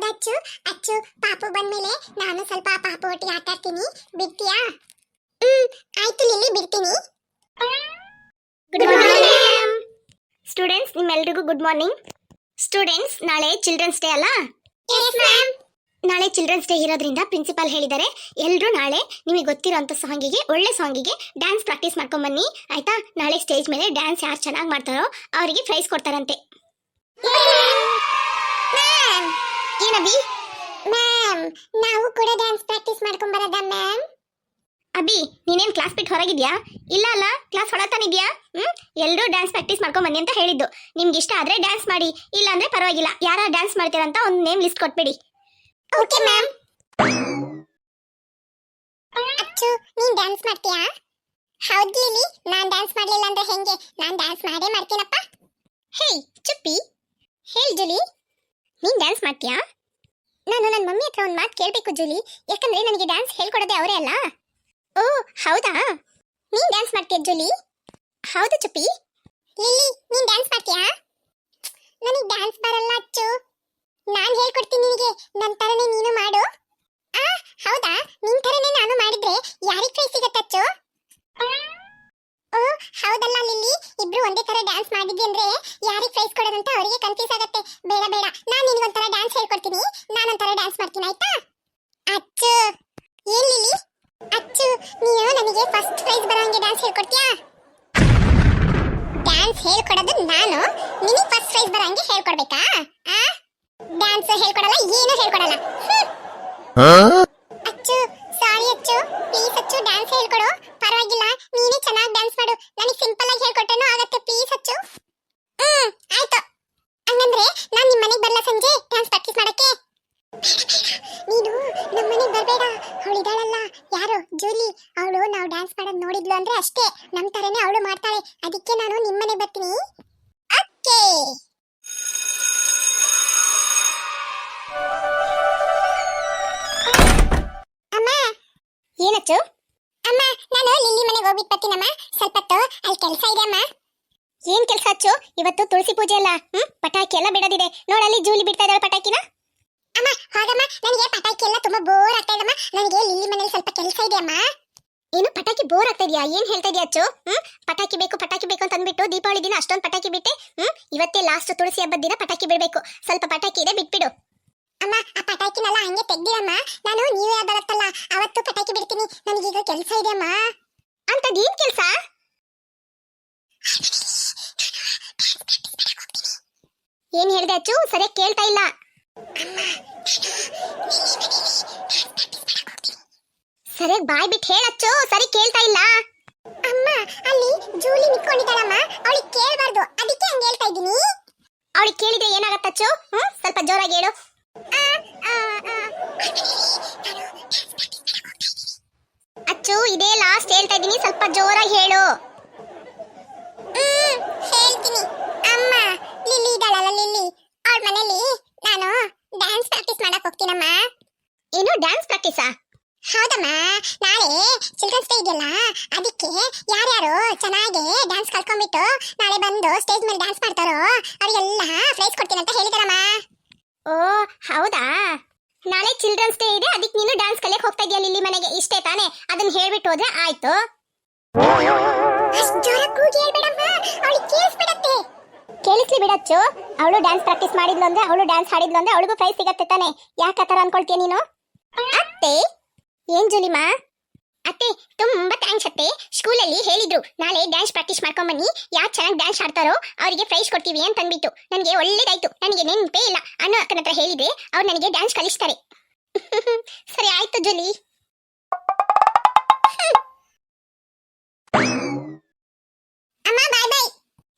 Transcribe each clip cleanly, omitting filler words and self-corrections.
ಹೌದಚ್ಚು. ಅಚ್ಚು ಪಾಪು ಬಂದ್ಮೇಲೆ ನಾನು ಸ್ವಲ್ಪ ಪಾಪು ಒಟ್ಟಿಗೆ ಆಟ ಆಡ್ತೀನಿ, ಬಿಡ್ತೀಯಾ? ಆಯ್ತು ಲಿಲ್ಲಿ, ಬಿಡ್ತೀನಿ. ಗುಡ್ ಮಾರ್ನಿಂಗ್ ಸ್ಟೂಡೆಂಟ್ಸ್, ನಿಮ್ಮೆಲ್ರಿಗೂ ಗುಡ್ ಮಾರ್ನಿಂಗ್. ಸ್ಟೂಡೆಂಟ್ಸ್, ನಾಳೆ ಚಿಲ್ಡ್ರನ್ಸ್ ಡೇ ಅಲ್ಲ? Yes ma'am. ನಾಳೆ ಚಿಲ್ಡ್ರನ್ಸ್ ಡೇ ಇರೋದ್ರಿಂದ ಪ್ರಿನ್ಸಿಪಾಲ್ ಹೇಳಿದ್ದಾರೆ ಎಲ್ಲರೂ ನಾಳೆ ನಿಮಗೆ ಗೊತ್ತಿರೋಂಥ ಸಾಂಗಿಗೆ, ಒಳ್ಳೆ ಸಾಂಗಿಗೆ ಡ್ಯಾನ್ಸ್ ಪ್ರಾಕ್ಟೀಸ್ ಮಾಡ್ಕೊಂಬನ್ನಿ, ಆಯ್ತಾ? ನಾಳೆ ಸ್ಟೇಜ್ ಮೇಲೆ ಡ್ಯಾನ್ಸ್ ಯಾರು ಚೆನ್ನಾಗಿ ಮಾಡ್ತಾರೋ ಅವರಿಗೆ ಪ್ರೈಸ್ ಕೊಡ್ತಾರಂತೆ. ಮ್ಯಾಮ್, ಏನಬಿ? ಮ್ಯಾಮ್, ನಾವು ಕೂಡ ಡ್ಯಾನ್ಸ್ ಪ್ರಾಕ್ಟೀಸ್ ಮಾಡ್ಕೊಂಡ್ ಬರೋದಾ ಮ್ಯಾಮ್? ಅಭಿ, ನೀನೇನ್ ಕ್ಲಾಸ್ ಬಿಟ್ಟು ಹೊರಗಿದ್ಯಾ? ಇಲ್ಲ ಅಲ್ಲ, ಕ್ಲಾಸ್ ಹೊರತಾನಿದ್ಯಾ? ಎಲ್ಲರೂ ಡ್ಯಾನ್ಸ್ ಪ್ರಾಕ್ಟೀಸ್ ಮಾಡ್ಕೊಂಬನ್ನಿ ಅಂತ ಹೇಳಿದ್ದು. ನಿಮ್ಗೆ ಇಷ್ಟ ಆದ್ರೆ ಡ್ಯಾನ್ಸ್ ಮಾಡಿ, ಇಲ್ಲ ಅಂದ್ರೆ ಪರವಾಗಿಲ್ಲ. ಯಾರು ಡ್ಯಾನ್ಸ್ ಮಾಡ್ತೀರಂತ ಒಂದು ನೇಮ್ ಲಿಸ್ಟ್ ಕೊಟ್ಬಿಡಿ. Okay ma'am. ಅಚ್ಚು, ನೀನ್ ಡ್ಯಾನ್ಸ್ ಮಾಡ್ತೀಯಾ? ಹೌದು ಲಿಲ್ಲಿ, ನಾನ್ ಡ್ಯಾನ್ಸ್ ಮಾಡ್ಲಿಲ್ಲ ಅಂದ್ರೆ ಹೆಂಗೆ? ನಾನ್ ಡ್ಯಾನ್ಸ್ ಮಾಡೇ ಮಾಡ್ತೀನಪ್ಪ. ಹೇ ಚುಪ್ಪಿ, ಹೇಳ್ ಜೂಲಿ, ನೀನ್ ಡ್ಯಾನ್ಸ್ ಮಾಡ್ತೀಯಾ? ನಾನು ನನ್ನ ಮಮ್ಮಿ ಹತ್ರ ಒಂದು ಮಾತು ಕೇಳಬೇಕು ಜೂಲಿ, ಯಾಕಂದ್ರೆ ನನಗೆ ಡ್ಯಾನ್ಸ್ ಹೇಳ್ಕೊಡೋದೇ ಅವರೇ ಅಲ್ಲ. ಓ ಹೌದಾ, ನೀನ್ ಡ್ಯಾನ್ಸ್ ಮಾಡ್ತೀಯ ಜೂಲಿ? ಹೌದು ಚುಪ್ಪಿ. ಲಿಲ್ಲಿ, ನೀನ್ ಡ್ಯಾನ್ಸ್ ಮಾಡ್ತೀಯಾ? ನನಗೆ ಡ್ಯಾನ್ಸ್ ಬರಲ್ಲ ಅಚ್ಚು, ನಾನ್ ಹೇಳ್ಕೊಡ್ತೀನಿ ನಿನಗೆ. ನನ್ ತರನೇ ನೀನು ಮಾಡು. ಹೌದಾ? ನಿನ್ ತರನೇ ನಾನು ಮಾಡಿದ್ರೆ ಯಾರಿಗ್ ಪ್ರೈಸ್ ಸಿಗತ್ತೆ ಅಚ್ಚು? ಓ ಹೌದಲ್ಲ ಲಿಲ್ಲಿ, ಇಬ್ರು ಒಂದೇ ತರ ಡ್ಯಾನ್ಸ್ ಮಾಡಿದ್ವಿ ಅಂದ್ರೆ ಯಾರಿಗ್ ಪ್ರೈಸ್ ಕೊಡೋದಂತ ಅವರಿಗೆ ಕನ್ಫ್ಯೂಸ್ ಆಗತ್ತೆ. ಬೇಡ ಬೇಡ, ನಾನ್ ನಿನಗೊಂಥರ ಡ್ಯಾನ್ಸ್ ಹೇಳ್ಕೊಡ್ತೀನಿ, ನಾನೊಂಥರ ಡ್ಯಾನ್ಸ್ ಮಾಡ್ತೀನಿ, ಆಯ್ತಾ? ಅಚ್ಚು. ಏನ್ ಲಿಲ್ಲಿ? ಅಚ್ಚು, ನೀನು ನನಗೆ ಫಸ್ಟ್ ಪ್ರೈಸ್ ಬರೋಂಗೆ ಡ್ಯಾನ್ಸ್ ಹೇಳ್ಕೊಡ್ತೀಯಾ? ಡ್ಯಾನ್ಸ್ ಹೇಳ್ಕೊಡೋದು ನಾನು, ನಿನಗೆ ಫಸ್ಟ್ ಪ್ರೈಸ್ ಬರೋಂಗೆ ಹೇಳ್ಕೊಡ್ಬೇಕಾ? ಡ್ಯಾನ್ಸ್ ಹೇಳ್ಕೊಡಲ್ಲ, ಏನು ಹೇಳ್ಕೊಡಲ್ಲ. ಅಚ್ಚು, ಸಾರಿ ಅಚ್ಚು, ಪ್ಲೀಸ್ ಅಚ್ಚು, ಡ್ಯಾನ್ಸ್ ಹೇಳ್ಕೊಡು. ಪರವಾಗಿಲ್ಲ, ನೀನೇ ಚೆನ್ನಾಗಿ ಡ್ಯಾನ್ಸ್ ಮಾಡು, ನನಗೆ ಸಿಂಪಲ್ ಆಗಿ ಹೇಳ್ಕೊಟ್ಟೇನೋ ಆಗತ್ತೆ, ಪ್ಲೀಸ್ ಅಚ್ಚು. ಆಯ್ತು. ಹಂಗಂದ್ರೆ ನಾನ್ ನಿಮ್ ಮನೆಗೆ ಬರಲ್ಲ ಸಂಜೆ ಡ್ಯಾನ್ಸ್ ಪ್ರಾಕ್ಟೀಸ್ ಮಾಡಕ್ಕೆ? ನೀನು ನಮ್ಮ ಮನೆಗೆ ಬರಬೇಡ. ಅವಳಿದಾಳಲ್ಲ, ಯಾರು ಜೂಲಿ, ಅವಳು ನಾವು ಡ್ಯಾನ್ಸ್ ಮಾಡೋದು ನೋಡಿದ್ಲು ಅಂದ್ರೆ ಅಷ್ಟೇ, ನಮ್ ತರನೇ ಅವಳು ಮಾಡ್ತಾಳೆ. ಅದಕ್ಕೆ ನಾನು ನಿಮ್ಮ ಮನೆಗೆ ಬರ್ತೀನಿ. ಓಕೆ. ಅಮ್ಮ. ಏನಚ್ಚು? ಅಮ್ಮ, ನಾನು ಲಿಲ್ಲಿ ಮನೆಗೆ ಹೋಗ್ಬಿಟ್ಟು ಬರ್ತೀನಮ್ಮ, ಸ್ವಲ್ಪ ಹೊತ್ತು ಅಲ್ಲಿ ಕೆಲಸ ಇದೆ ಅಮ್ಮ. ಏನ್ ಕೆಲಸ ಅಚ್ಚು? ಇವತ್ತು ತುಳಸಿ ಪೂಜೆ ಅಲ್ಲ, ಪಟಾಕಿ ಎಲ್ಲ ಬಿಡೋದಿದೆ. ನೋಡಲ್ಲಿ ಜೂಲಿ ಬಿಡ್ತಾ ಇದ್ದಾಳೆ ಪಟಾಕಿನ. ಅಮ್ಮ ಹೋಗಮ್ಮ, ನನಗೆ ಪಟಾಕಿ ಎಲ್ಲ ತುಂಬಾ ಬೋರ್ ಆಗ್ತಾ ಇದಮ್ಮ, ನನಗೆ ಲಿಲ್ಲಿ ಮನೇಲಿ ಸ್ವಲ್ಪ ಕೆಲಸ ಇದೆ ಅಮ್ಮ. ಏನು ಪಟಾಕಿ ಬೋರ್ ಆಗ್ತಾ ಇದೆಯಾ? ಏನ್ ಹೇಳ್ತಾ ಇದೆಯಾ ಅಚ್ಚು? ಪಟಾಕಿ ಬೇಕು ಅಂತ ಅಂದ್ಬಿಟ್ಟು ದೀಪಾವಳಿ ದಿನ ಅಷ್ಟೊಂದು ಪಟಾಕಿ ಬಿಟ್ಟೆ. ಇವತ್ತೇ ಲಾಸ್ಟ್ ತುಳಸಿ ಹಬ್ಬದ ದಿನ ಪಟಾಕಿ ಬಿಡಬೇಕು. ಸ್ವಲ್ಪ ಪಟಾಕಿ ಇದೆ, ಬಿಟ್ಬಿಡು. ಅಮ್ಮ, ಆ ಪಟಾಕಿನೆಲ್ಲ ಹಂಗೆ ತೆಗ್ದಿರಮ್ಮ, ನಾನು ನ್ಯೂ ಇಯರ್ ಬರುತ್ತಲ್ಲ ಅವತ್ತು ಪಟಾಕಿ ಬಿಡ್ತೀನಿ, ನನಗೀಗ ಕೆಲಸ ಇದೆ ಅಮ್ಮ. ಅಂತದೇನ್ ಕೆಲಸ? ಏನ್ ಹೇಳ್ದೆ ಅಚ್ಚು? ಸರಿಯಾಗಿ ಕೇಳ್ತಾ ಇಲ್ಲ. ಸರಿಯಾಗಿ ಬಾಯ್ ಬಿಟ್ಟು ಹೇಳಚ್ಚು, ಸರಿ ಕೇಳ್ತಾ ಇಲ್ಲ. ಅಮ್ಮ, ಅಲ್ಲಿ ಜೂಲಿ ನಿಂತ್ಕೊಂಡಿದ್ದಾಳಮ್ಮ, ಅವಳಿಗೆ ಕೇಳಬಾರ್ದು, ಅದಕ್ಕೆ ಹಂಗೆ ಹೇಳ್ತಾ ಇದ್ದೀನಿ. ಅವಳಿಗೆ ಕೇಳಿದ್ರೆ ಏನಾಗತ್ತಚ್ಚು? ಸ್ವಲ್ಪ ಜೋರಾಗಿ ಹೇಳು. ಅಚ್ಚು, ಇದೇ ಲಾಸ್ಟ್ ಹೇಳ್ತಾ ಇದ್ದೀನಿ, ಸ್ವಲ್ಪ ಜೋರಾಗಿ ಹೇಳು. ಹೇಳ್ತೀನಿ ಅಮ್ಮ. ಲಿಲ್ಲಿ ಇದ್ದಾಳಲ್ಲ, ಲಿಲ್ಲಿ, ಅವಳ ಮನೇಲಿ ನಾನು ಡ್ಯಾನ್ಸ್ ಪ್ರಾಕ್ಟೀಸ್ ಮಾಡಕ್ ಹೋಗ್ತೀನಮ್ಮ. ಏನು ಡ್ಯಾನ್ಸ್ ಪ್ರಾಕ್ಟೀಸಾ? ಹೌದಮ್ಮ, ನಾಳೆ ಚಿಲ್ಡ್ರನ್ಸ್ ಡೇ ಇದೆಯಲ್ಲ, ಅದಕ್ಕೆ ಯಾರ್ಯಾರು ಚೆನ್ನಾಗಿ ಡ್ಯಾನ್ಸ್ ಕಲ್ತ್ಕೊಂಡ್ಬಿಟ್ಟು ನಾಳೆ ಬಂದು ಸ್ಟೇಜ್ ಮೇಲೆ ಡ್ಯಾನ್ಸ್ ಮಾಡ್ತಾರೋ ಅವರಿಗೆಲ್ಲ ಪ್ರೈಸ್ ಕೊಡ್ತೀನಿ ಅಂತ ಹೇಳಿದಾರಮ್ಮ. ಓ ಹೌದಾ? ನಾಳೆ ಚಿಲ್ಡ್ರನ್ಸ್ ಡೇ ಇದೆ, ಅದಕ್ಕೆ ನೀನು ಡ್ಯಾನ್ಸ್ ಕಲಿಯಕ್ಕೆ ಹೋಗ್ತಾ ಇದೆಯಾ ಲಿಲ್ಲಿ ಮನೆಗೆ, ಇಷ್ಟೇ ತಾನೇ? ಅದನ್ನ ಹೇಳ್ಬಿಟ್ಟು ಹೋದ್ರೆ ಆಯ್ತು. ಅಷ್ಟು ಜೋರಾಗಿ ಕೂಗಿ ಹೇಳ್ಬೇಡಮ್ಮ, ಅವಳಿಗೆ ಕೇಳಿಸ್ಬಿಡತ್ತೆ. ಕೇಳಿಸ್ಲಿ ಬಿಡಚ್ಚು, ಅವಳು ಡ್ಯಾನ್ಸ್ ಪ್ರಾಕ್ಟೀಸ್ ಮಾಡಿದ್ಲು ಅಂದ್ರೆ, ಅವಳು ಡ್ಯಾನ್ಸ್ ಹಾಡಿದ್ಲು ಅಂದ್ರೆ ಅವಳಿಗೂ ಪ್ರೈಸ್ ಸಿಗತ್ತೆ ತಾನೆ? ಯಾಕೆ ಆ ಥರ ಅನ್ಕೊಳ್ತೀಯ ನೀನು? ಅತ್ತೆ, ಏನ್ ಜೂಲಿಮಾ? ಅತ್ತೆ, ತುಂಬಾ ಥ್ಯಾಂಕ್ಸ್ ಅತ್ತೆ. ಸ್ಕೂಲಲ್ಲಿ ಹೇಳಿದ್ರು ನಾಳೆ ಡ್ಯಾನ್ಸ್ ಪ್ರಾಕ್ಟೀಸ್ ಮಾಡ್ಕೊಂಬನ್ನಿ, ಯಾರು ಚೆನ್ನಾಗಿ ಡ್ಯಾನ್ಸ್ ಆಡ್ತಾರೋ ಅವರಿಗೆ ಪ್ರೈಸ್ ಕೊಡ್ತೀವಿ ಅಂತ ಅಂದ್ಬಿಟ್ಟು. ನನಗೆ ಒಳ್ಳೇದಾಯ್ತು, ನನಗೆ ನೆನಪೇ ಇಲ್ಲ. ಅನ್ನೋ ಅಕ್ಕನ ಹತ್ರ ಹೇಳಿದ್ರೆ ಅವ್ರು ನನಗೆ ಡ್ಯಾನ್ಸ್ ಕಲಿಸ್ತಾರೆ. ಸರಿ ಆಯ್ತು ಜೂಲಿ. ಅಮ್ಮ ಬಾಯ್ ಬಾಯ್.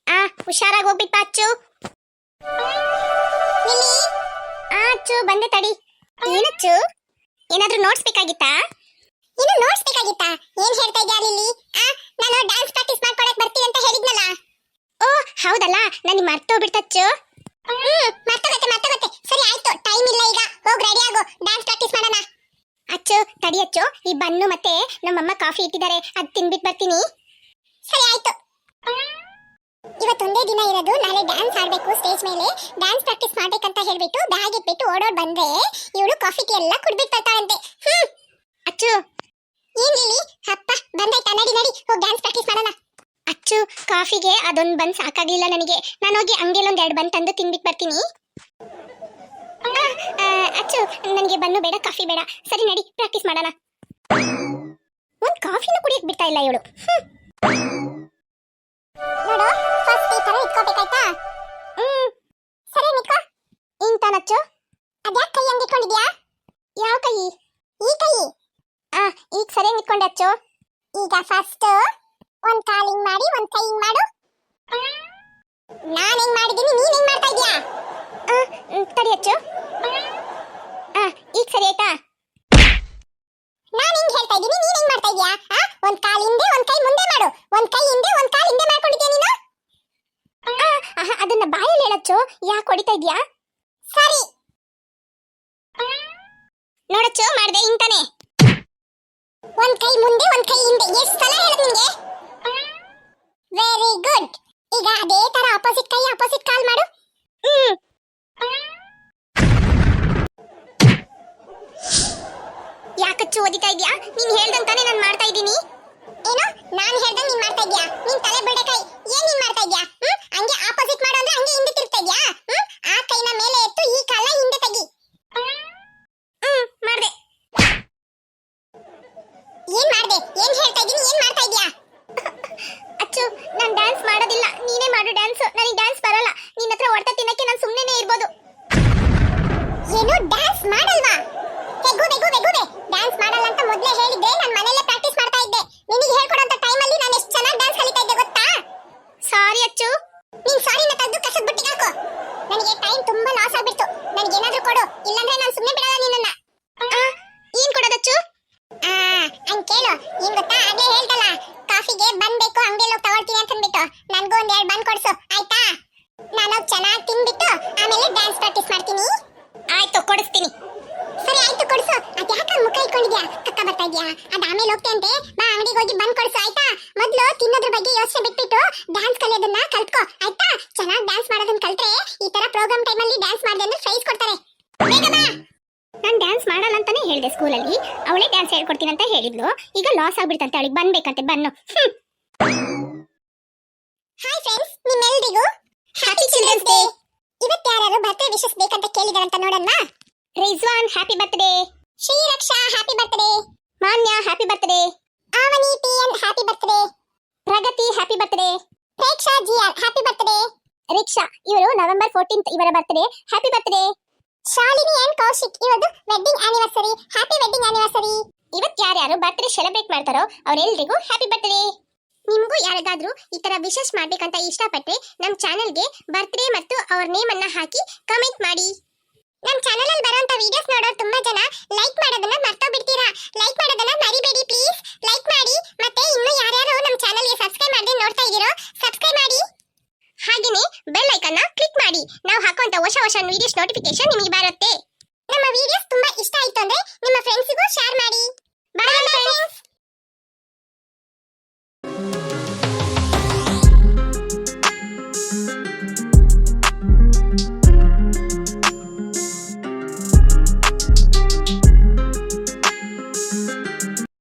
ಹುಷಾರಾಗಿ ಹೋಗ್ಬಿಟ್ಟು ಅಚ್ಚು. ಲಿಲ್ಲಿ. ಅಚ್ಚು ಬಂದೆ ತಡಿ. ಏನಚ್ಚು, ಏನಾದ್ರೂ ನೋಟ್ಸ್ ಬೇಕಾಗಿತ್ತಾ? ಏನು ನೋಟ್ಸ್ ಬೇಕಾಗಿತ್ತಾ? ಏನ್ ಹೇಳ್ತಾ ಇದ್ಯಾ ಲಿಲ್ಲಿ? ನಾನು ಡ್ಯಾನ್ಸ್ ಪ್ರಾಕ್ಟೀಸ್ ಮಾಡ್ಕೊಳಕ್ ಬರ್ತೀನಿ ಅಂತ ಹೇಳಿದ್ನಲ್ಲ. ಓ ಹೌದಲ್ಲ, ನನಗೆ ಮರ್ತೋಗ್ಬಿಡ್ತಚ್ಚು. ಮರ್ತೋಗತ್ತೆ. ಸರಿ ಆಯ್ತು, ಟೈಮ್ ಇಲ್ಲ ಈಗ, ಹೋಗ್ ರೆಡಿ ಆಗು, ಡ್ಯಾನ್ಸ್ ಪ್ರಾಕ್ಟೀಸ್ ಮಾಡೋಣ. ಅಚ್ಚು ತಡಿ ಅಚ್ಚು, ಈ ಬನ್ನು ಮತ್ತೆ ನಮ್ಮಮ್ಮ ಕಾಫಿ ಇಟ್ಟಿದ್ದಾರೆ, ಅದು ತಿನ್ಬಿಟ್ಟು ಬರ್ತೀನಿ. ಸರಿ ಆಯ್ತು. ಇವತ್ತೊಂದೇ ದಿನ ಇರೋದು, ನಾಳೆ ಡ್ಯಾನ್ಸ್ ಆಡ್ಬೇಕು ಸ್ಟೇಜ್ ಮೇಲೆ, ಡ್ಯಾನ್ಸ್ ಪ್ರಾಕ್ಟೀಸ್ ಮಾಡ್ಬೇಕಂತ ಹೇಳ್ಬಿಟ್ಟು ಬ್ಯಾಗ್ ಇಟ್ಬಿಟ್ಟು ಓಡೋಡ್ ಬಂದ್ರೆ ಇವಳು ಕಾಫಿ ಟೀ ಎಲ್ಲ ಕುಡ್ಬಿಟ್ಟು ಬರ್ತಾಳಂತೆ. ಅಚ್ಚು ಏನ್ ಲಿಲಿ, ಅಪ್ಪ ಬಂದಾಯ್ತಾ? ನಡಿ ನಡಿ ಹೋಗಿ ಡ್ಯಾನ್ಸ್ ಪ್ರಾಕ್ಟೀಸ್ ಮಾಡೋಣ. ಅಚ್ಚು, ಕಾಫಿಗೆ ಅದೊಂದು ಬನ್ ಸಾಕಾಗ್ಲಿಲ್ಲ ನನಗೆ. ನಾನು ಹೋಗಿ ಅಂಗಡಿಯಲ್ಲಿ ಒಂದ್ 2 ಬನ್ ತಂದು ತಿನ್ಬಿಟ್ಟು ಬರ್ತೀನಿ. ಅಚ್ಚು, ನನಗೆ ಬನ್ನು ಬೇಡ, ಕಾಫಿ ಬೇಡ. ಸರಿ ನಡಿ, ಪ್ರಾಕ್ಟೀಸ್ ಮಾಡೋಣ. ಒಂದ್ ಕಾಫಿನೂ ಕುಡಿಯಕ್ ಬಿಡ್ತಾ ಇಲ್ಲ ಇವಳು. ನೋಡು, ಫಸ್ಟ್ ಈ ತರ ಇಟ್ಕೋಬೇಕಾಯ್ತಾ? ಸರಿ ನಿತ್ಕೋ. ಇಂತಾನಚ್ಚು, ಅದ್ಯಾಕ್ ಕೈ ಹಂಗ್ ಇಟ್ಕೊಂಡಿದ್ಯಾ? ಯಾವ ಕೈ? ಈ ಕೈ. ಈಗ ಸರಿಯಾಗಿ ನಿಂತ್ಕೊಂಡೆ ಅಚ್ಚು. ಈಗ ಫಸ್ಟ್ ಒಂದ್ ಕಾಲ್ ಹಿಂಗ್ ಮಾಡಿ, ಒಂದ್ ಕೈ ಹಿಂಗ್ ಮಾಡು. ನಾನ್ ಹೆಂಗ್ ಮಾಡಿದೀನಿ, ನೀನ್ ಹೆಂಗ್ ಮಾಡ್ತಾ ಇದ್ಯಾ? ತಡಿ ಅಚ್ಚು. ಈಗ ಸರಿ ಆಯ್ತಾ? ನಾನ್ ಹೆಂಗ್ ಹೇಳ್ತಾ ಇದ್ದೀನಿ, ನೀನ್ ಹೆಂಗ್ ಮಾಡ್ತಾ ಇದ್ಯಾ? ಒಂದ್ ಕಾಲ್ ಹಿಂದೆ, ಒಂದ್ ಕೈ ಮುಂದೆ ಮಾಡು. ಒಂದ್ ಕೈ ಹಿಂದೆ, ಒಂದ್ ಕಾಲ್ ಹಿಂದೆ ಮಾಡ್ಕೊಂಡಿದ್ಯಾ ನೀನು? ಅದನ್ನ ಬಾಯಲ್ಲಿ ಹೇಳಚ್ಚು, ಯಾಕೆ ಹೊಡಿತಾ ಇದ್ಯಾ? ಸರಿ. ನೋಡಚ್ಚು, ಮಾಡ್ದೆ ಇಂತಾನೆ. ಒಂದ್ ಕೈ ಮುಂದೆ, ಒಂದ್ ಕೈ ಹಿಂದೆ. ಎಷ್ಟು ಸಲ ಹೇಳದ್ ನಿನ್ಗೆ? Very good. ಈಗ ಅದೇ ತರ ಆಪೋಸಿಟ್ ಕೈ, ಆಪೋಸಿಟ್ ಕಾಲ್ ಮಾಡು. ಯಾಕಚ್ಚು ಓದಿತಾ ಇದ್ಯಾ? ನೀನ್ ಹೇಳ್ದಂತಾನೆ ನಾನು ಮಾಡ್ತಾ ಇದ್ದೀನಿ. ಏನು? ನಾನ್ ಹೇಳ್ದಂಗ್ ನೀನ್ ಮಾಡ್ತಾ ಇದ್ಯಾ? ನಿನ್ ತಲೆ ಬಿಡೆ ಕೈ. ಏನ್ ನೀನ್ ಮಾಡ್ತಾ ಇದ್ಯಾ? ಹಂಗೆ ಆಪೋಸಿಟ್ ಮಾಡು ಅಂದ್ರೆ ಹಂಗೆ ಹಿಂದೆ ತಿರ್ಗ್ತಾ ಇದ್ಯಾ? ಆ ಕೈನ ಮೇಲೆ ಎತ್ತು, ಈ ಕಾಲ ಹಿಂದೆ ತೆಗಿ. ಮಾಡ್ದೆ. ಏನ್ ಮಾಡ್ದೆ? ಏನ್ ಹೇಳ್ತಾ ಇದ್ದೀನಿ, ಏನ್ ಮಾಡ್ತಾ ಇದ್ಯಾ? ಅಚ್ಚು, ನಾನ್ ಡ್ಯಾನ್ಸ್ ಮಾಡೋದಿಲ್ಲ, ನೀನೇ ಮಾಡು ಡ್ಯಾನ್ಸ್. ನನಗೆ ಡ್ಯಾನ್ಸ್ ಬರಲ್ಲ. ನಿನ್ನ ಹತ್ರ ಹೊಡ್ತಾ ತಿನ್ನಕ್ಕೆ ನಾನು ಸುಮ್ಮನೆ ಇರ್ಬೋದು. ಏನು, ಡ್ಯಾನ್ಸ್ ಮಾಡಲ್ವಾ? ಡ್ಯಾನ್ಸ್ ಮಾಡಲ್ಲ ಅಂತ ಮೊದಲೇ ಹೇಳಿದ್ದೆ, ನಾನು ಮನೆಯಲ್ಲೇ ಪ್ರಾಕ್ಟೀಸ್ ಮಾಡ್ತಾ ಇದ್ದೆ. ನಿನಗೆ ಹೇಳ್ಕೊಡೋಂತ ಟೈಮಲ್ಲಿ ನಾನು ಎಷ್ಟು ಚೆನ್ನಾಗಿ ಡ್ಯಾನ್ಸ್ ಕಲಿತಾ ಇದ್ದೆ ಗೊತ್ತಾ? ಸಾರಿ ಅಚ್ಚು. ನೀನ್ ಸಾರಿನ ತೆಗೆದು ಕಸದ ಬುಟ್ಟಿಗೆ ಹಾಕು. ನನಗೆ ಟೈಮ್ ತುಂಬಾ ಲಾಸ್ ಆಗ್ಬಿಡ್ತು. ನನಗೆ ಏನಾದ್ರೂ ಕೊಡು, ಇಲ್ಲಾಂದ್ರೆ ನಾನು ಸುಮ್ಮನೆ ಬಿಡಲ್ಲ ನಿನ್ನನ್ನ. ಏನ್ ಕೊಡೋದಚ್ಚು? ಹಂಗ್ ಕೇಳು. ಏನ್ ಗೊತ್ತಾ, ಆಗ್ಲೇ ಹೇಳ್ದಲ್ಲ, ಕಾಫಿಗೆ ಬನ್ ಬೇಕು, ಅಂಗಡಿಯಲ್ಲಿ ಹೋಗಿ ತಗೊಳ್ತೀನಿ ಅಂತ ಅಂದ್ಬಿಟ್ಟು ನನ್ಗೂ ಒಂದ್ 2 ಬನ್ ಕೊಡ್ಸು, ಆಯ್ತಾ? ನಾನು ಚೆನ್ನಾಗಿ ತಿನ್ಬಿಟ್ಟು ಆಮೇಲೆ ಡ್ಯಾನ್ಸ್ ಪ್ರಾಕ್ಟೀಸ್ ಮಾಡ್ತೀನಿ. ಆಯ್ತು, ಕೊಡಿಸ್ತೀನಿ. ಸರಿ ಆಯ್ತು, ಕೊಡ್ಸು. ಅದ್ಯಾಕ ಮುಖ ಇಟ್ಕೊಂಡಿದ್ಯಾ? ಕಕ್ಕ ಬರ್ತಾ ಇದ್ಯಾ? ಅದ್ ಆಮೇಲೆ ಹೋಗ್ತೇಂತೆ. ಬಾ, ಅಂಗಡಿಗೆ ಹೋಗಿ ಬಂದ್ ಕೊಡ್ಸು, ಆಯ್ತಾ? ಮೊದ್ಲು ತಿನ್ನೋದ್ರ ಬಗ್ಗೆ ಯೋಚನೆ ಬಿಟ್ಬಿಟ್ಟು ಡ್ಯಾನ್ಸ್ ಕಲಿಯೋದನ್ನ ಕಲ್ತ್ಕೋ, ಆಯ್ತಾ? ಚೆನ್ನಾಗಿ ಡ್ಯಾನ್ಸ್ ಮಾಡೋದನ್ನ ಕಲ್ತ್ರೆ ಈ ತರ ಪ್ರೋಗ್ರಾಮ್ ಟೈಮಲ್ಲಿ ಡ್ಯಾನ್ಸ್ ಮಾಡಿದೆ ಅಂದ್ರೆ ಪ್ರೈಸ್ ಕೊಡ್ತಾರೆ. ಬೇಗ ಬಾ. ನಾನು ಡ್ಯಾನ್ಸ್ ಮಾಡಲ್ಲ ಅಂತಾನೆ ಹೇಳಿದೆ ಸ್ಕೂಲಲ್ಲಿ. ಅವಳೇ ಡ್ಯಾನ್ಸ್ ಹೇಳ್ಕೊಡ್ತೀನಿ ಅಂತ ಹೇಳಿದ್ಲು. ಈಗ ಲಾಸ್ ಆಗ್ಬಿಡ್ತಂತೆ ಅವಳಿಗೆ. ಬಂದ್ಬೇಕಂತೆ ಬನ್ನು. ಹಾಯ್ ಫ್ರೆಂಡ್ಸ್, ನಿಮ್ಮೆಲ್ಲರಿಗೂ ಹ್ಯಾಪಿ ಚಿಲ್ಡ್ರನ್ಸ್ ಡೇ. ಇವತ್ತು ಯಾರು ಬರ್ತ್ಡೇ ವಿಶಸ್ ಬೇಕಂತ ಕೇಳಿದಾರಂತ ನೋಡೋಣ. Rizwan happy birthday. Shreeraksha happy birthday. Manya happy birthday. Avani PN happy birthday. Pragati happy birthday. Preksha GR happy birthday. Riksha, ಇವರು ನವೆಂಬರ್ 14th ಇವರ birthday. Happy birthday. Shalini and Kaushik, ಇವತ್ತು wedding anniversary. Happy wedding anniversary. ಇವತ್ತು ಯಾರ್ಯಾರು ಬರ್ತ್ಡೇ ಸೆಲೆಬ್ರೇಟ್ ಮಾಡ್ತಾರೋ ಅವರೆಲ್ಲರಿಗೂ ಹ್ಯಾಪಿ ಬರ್ತ್ಡೇ. ನಿಮಗೂ ಯಾರಿಗಾದ್ರೂ ಈ ತರ ವಿಶೇಷ ಮಾಡ್ಬೇಕಂತ ಇಷ್ಟಪಟ್ಟರೆ ನಮ್ಮ ಚಾನೆಲ್ಗೆ ಬರ್ತ್ಡೇ ಮತ್ತು ಅವ್ರ ನೇಮ್ ಅನ್ನ ಹಾಕಿ ಕಮೆಂಟ್ ಮಾಡಿ. ನಮ್ಮ ಚಾನೆಲ್ ಅಲ್ಲಿ ಬರುವಂತ ವಿಡಿಯೋಸ್ ನೋಡೋರು ತುಂಬಾ ಜನ ಲೈಕ್ ಮಾಡೋದನ್ನ ಮರ್ತೋಗ್ಬಿಡ್ತೀರಾ. ಲೈಕ್ ಮಾಡೋದನ್ನ ಮರಿಬೇಡಿ ಪ್ಲೀಸ್. ಲೈಕ್ ಮಾಡಿ. ಮತ್ತೆ ಇನ್ನು ಯಾರ್ಯಾರು ನಮ್ಮ ಚಾನೆಲ್ಗೆ ಸಬ್ಸ್ಕ್ರೈಬ್ ಮಾಡದೆ ನೋಡ್ತಾ ಇದೀರೋ ಸಬ್ಸ್ಕ್ರೈಬ್ ಮಾಡಿ. ಹಾಗೇನೇ ಬೆಲ್ ಐಕಾನ್ ನ ಕ್ಲಿಕ್ ಮಾಡಿ. ನಾವು ಹಾಕುವಂತ ಹೊಸ ವಿಡಿಯೋಸ್ ನೋಟಿಫಿಕೇಶನ್ ನಿಮಗೆ ಬರುತ್ತೆ. ನಮ್ಮ ವಿಡಿಯೋಸ್ ತುಂಬಾ ಇಷ್ಟ ಆಯ್ತು ಅಂದ್ರೆ ನಿಮ್ಮ ಫ್ರೆಂಡ್ಸ್ಗೂ ಶೇರ್ ಮಾಡಿ. Bye friends.